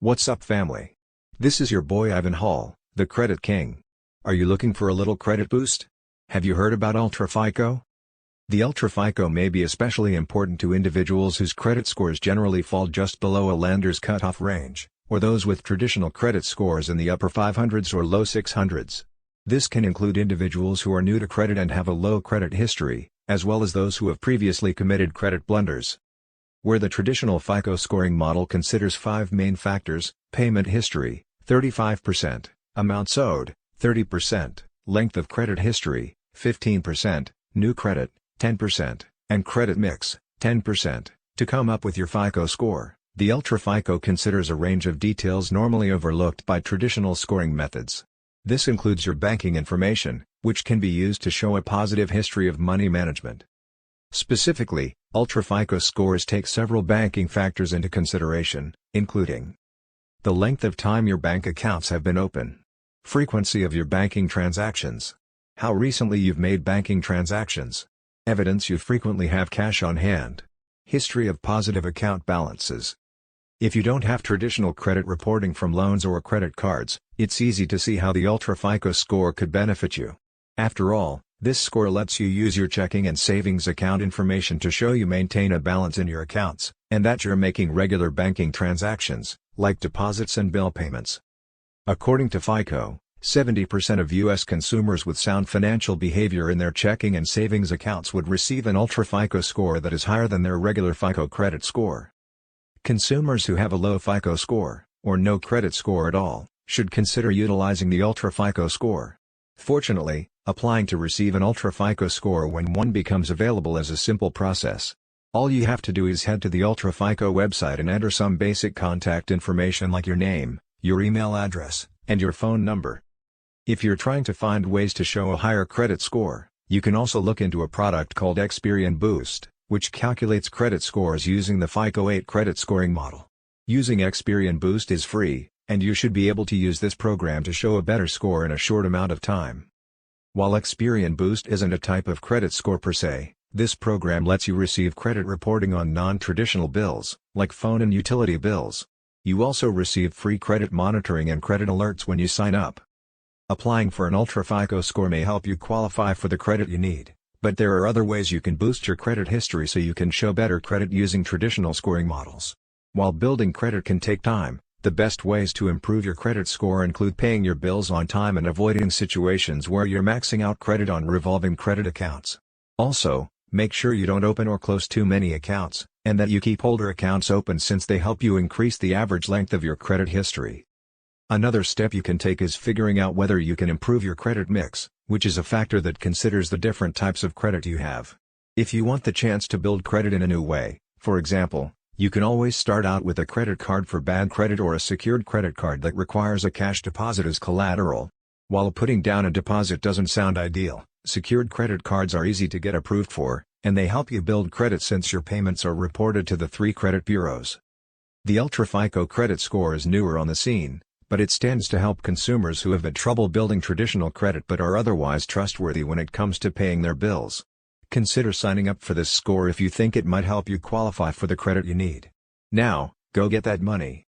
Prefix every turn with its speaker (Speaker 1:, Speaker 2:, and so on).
Speaker 1: What's up, family? This is your boy Ivan Hall, the Credit King. Are you looking for a little credit boost? Have you heard about UltraFICO? The UltraFICO may be especially important to individuals whose credit scores generally fall just below a lender's cutoff range, or those with traditional credit scores in the upper 500s or low 600s. This can include individuals who are new to credit and have a low credit history, as well as those who have previously committed credit blunders. Where the traditional FICO scoring model considers 5 main factors: payment history, 35%, amounts owed, 30%, length of credit history, 15%, new credit, 10%, and credit mix, 10%, to come up with your FICO score. The UltraFICO considers a range of details normally overlooked by traditional scoring methods. This includes your banking information, which can be used to show a positive history of money management. Specifically, UltraFICO scores take several banking factors into consideration, including the length of time your bank accounts have been open, frequency of your banking transactions, how recently you've made banking transactions, evidence you frequently have cash on hand, history of positive account balances. If you don't have traditional credit reporting from loans or credit cards, it's easy to see how the UltraFICO score could benefit you. After all, this score lets you use your checking and savings account information to show you maintain a balance in your accounts, and that you're making regular banking transactions, like deposits and bill payments. According to FICO, 70% of U.S. consumers with sound financial behavior in their checking and savings accounts would receive an UltraFICO score that is higher than their regular FICO credit score. Consumers who have a low FICO score, or no credit score at all, should consider utilizing the UltraFICO score. Fortunately, applying to receive an UltraFICO score when one becomes available is a simple process. All you have to do is head to the UltraFICO website and enter some basic contact information like your name, your email address, and your phone number. If you're trying to find ways to show a higher credit score, you can also look into a product called Xperian Boost, which calculates credit scores using the FICO 8 credit scoring model. Using Xperian Boost is free, and you should be able to use this program to show a better score in a short amount of time. While Xperian Boost isn't a type of credit score per se, this program lets you receive credit reporting on non-traditional bills, like phone and utility bills. You also receive free credit monitoring and credit alerts when you sign up. Applying for an UltraFICO score may help you qualify for the credit you need, but there are other ways you can boost your credit history so you can show better credit using traditional scoring models. While building credit can take time, the best ways to improve your credit score include paying your bills on time and avoiding situations where you're maxing out credit on revolving credit accounts. Also, make sure you don't open or close too many accounts, and that you keep older accounts open since they help you increase the average length of your credit history. Another step you can take is figuring out whether you can improve your credit mix, which is a factor that considers the different types of credit you have. If you want the chance to build credit in a new way, for example, you can always start out with a credit card for bad credit or a secured credit card that requires a cash deposit as collateral. While putting down a deposit doesn't sound ideal, secured credit cards are easy to get approved for, and they help you build credit since your payments are reported to the 3 credit bureaus. The UltraFICO credit score is newer on the scene, but it stands to help consumers who have had trouble building traditional credit but are otherwise trustworthy when it comes to paying their bills. Consider signing up for this score if you think it might help you qualify for the credit you need. Now, go get that money.